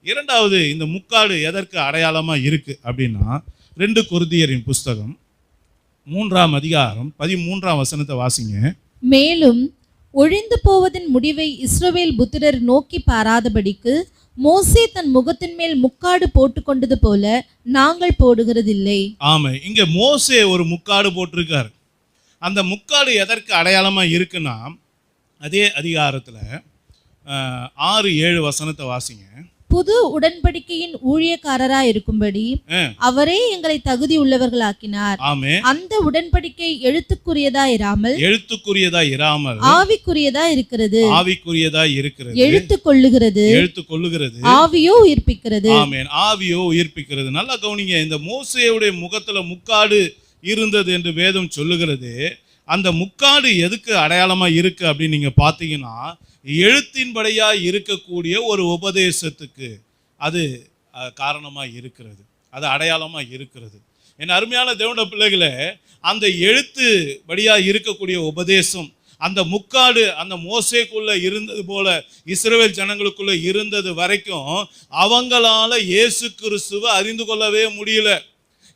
இரண்டாவது, இந்த முக்காடு எதற்கு அடையாளமா இருக்கு அப்படின்னா, 2 கொரிந்தியரின் புஸ்தகம் 3ஆம் அதிகாரம் 13ஆம் வசனத்தை வாசிங்க. மேலும் ஒழிந்து போவதன் முடிவை இஸ்ரவேல் புத்திரர் நோக்கி பாராதபடிக்கு மோசே தன் முகத்தின் மேல் முக்காடு போட்டுக்கொண்டது போல நாங்கள் போடுகிறதில்லை. ஆமா, இங்க மோசே ஒரு முக்காடு போட்டிருக்காரு. அந்த முக்காடு எதற்கு அடையாளமா இருக்குன்னா, அதே அதிகாரத்துல 6-7 வசனத்தை வாசிங்க. புது உடன்படிக்கையின் ஊழியக்காரராய் இருக்கும்படி அவரே எங்களை தகுதி உள்ளவர்களாக்கினார். அந்த உடன்படிக்கை எழுத்துக்குரியதாய் இராமல் ஆவிக்குரியதாய் இருக்கிறது. எழுத்துக்கொள்ளுகிறது. ஆவியோ உயிர்ப்பிக்கிறது. ஆமென். ஆவியோ உயிர்ப்பிக்கிறது. நல்லா கவனிங்க. இந்த மோசேயுடைய முகத்துல முக்காடு இருந்தது என்று வேதம் சொல்லுகிறது. அந்த முக்காடு எதுக்கு அடையாளமா இருக்கு அப்படின்னு நீங்க பார்த்தீங்கன்னா, எழுத்தின்படியா இருக்கக்கூடிய ஒரு உபதேசத்துக்கு அது காரணமா இருக்கிறது, அது அடையாளமா இருக்கிறது. என் அருமையான தேவனுடைய பிள்ளைகளே, அந்த எழுத்து படியா இருக்கக்கூடிய உபதேசம், அந்த முக்காடு அந்த மோசேக்குள்ள இருந்தது போல இஸ்ரவேல் ஜனங்களுக்குள்ள இருந்தது வரைக்கும் அவங்களால இயேசு கிறிஸ்துவை அறிந்து கொள்ளவே முடியல.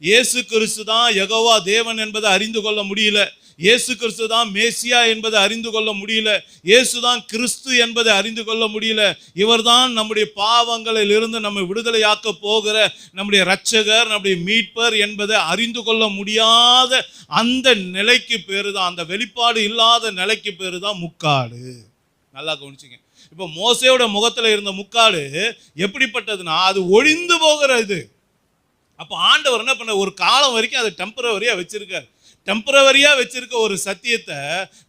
இயேசு கிறிஸ்து தான் யெகோவா தேவன் என்பதை அறிந்து கொள்ள முடியல. இயேசு கிறிஸ்து தான் மேசியா என்பதை அறிந்து கொள்ள முடியல. இயேசு தான் கிறிஸ்து என்பதை அறிந்து கொள்ள முடியல. இவர்தான் நம்முடைய பாவங்களில் இருந்து நம்மை விடுதலையாக்க போகிற நம்முடைய இரட்சகர், நம்முடைய மீட்பர் என்பதை அறிந்து கொள்ள முடியாத அந்த நிலைக்கு பேரு தான், அந்த வெளிப்பாடு இல்லாத நிலைக்கு பேரு தான் முக்காடு. நல்லா கவனிச்சுங்க. இப்போ மோசேயோட முகத்துல இருந்த முக்காடு எப்படிப்பட்டதுன்னா, அது ஒழிந்து போகிறது. அப்போ ஆண்டவர் என்ன பண்ண, ஒரு காலம் வரைக்கும் அதை டெம்பரவரியா வச்சிருக்காரு. டெம்பரவரியா வச்சிருக்க ஒரு சத்தியத்தை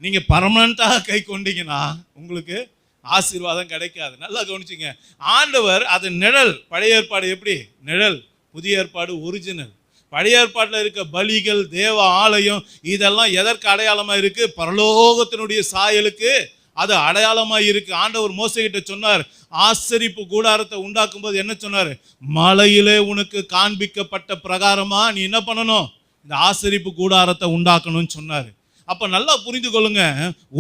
நீங்க பர்மனண்டாக கை கொண்டீங்கன்னா உங்களுக்கு ஆசீர்வாதம் கிடைக்காது. நல்லா கவனிச்சிங்க. ஆண்டவர் அது நிழல். பழைய ஏற்பாடு எப்படி நிழல், புதிய ஏற்பாடு ஒரிஜினல். பழைய ஏற்பாட்டில் இருக்க பலிகள், தேவ ஆலயம், இதெல்லாம் எதற்கு அடையாளமா இருக்கு? பரலோகத்தினுடைய சாயலுக்கு அது அடையாளமா இருக்கு. ஆண்டவர் மோசேகிட்ட சொன்னார், ஆசரிப்பு கூடாரத்தை உண்டாக்கும் போது என்ன சொன்னார்? மலையிலே உனக்கு காண்பிக்கப்பட்ட பிரகாரமா நீ என்ன பண்ணணும்? இந்த ஆசரிப்பு கூடாரத்தை உண்டாக்கணும்னு சொன்னார். அப்ப நல்லா புரிந்து கொள்ளுங்க,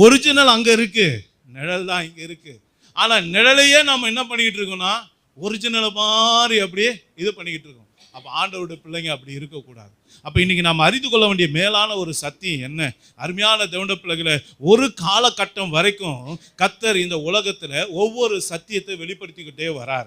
ஒரிஜினல் அங்க இருக்கு, நிழல் தான் இங்க இருக்கு. ஆனா நிழலையே நம்ம என்ன பண்ணிக்கிட்டு இருக்கோம்னா, ஒரிஜினல் மாதிரி அப்படியே இது பண்ணிக்கிட்டு இருக்கோம். அப்போ ஆண்டவருடைய பிள்ளைங்க அப்படி இருக்கக்கூடாது. அப்போ இன்னைக்கு நாம் அறிந்து கொள்ள வேண்டிய மேலான ஒரு சத்தியம் என்ன? அருமையான தேவனுடைய பிள்ளைகளை, ஒரு காலகட்டம் வரைக்கும் கர்த்தர் இந்த உலகத்துல ஒவ்வொரு சத்தியத்தை வெளிப்படுத்திக்கிட்டே வரார்.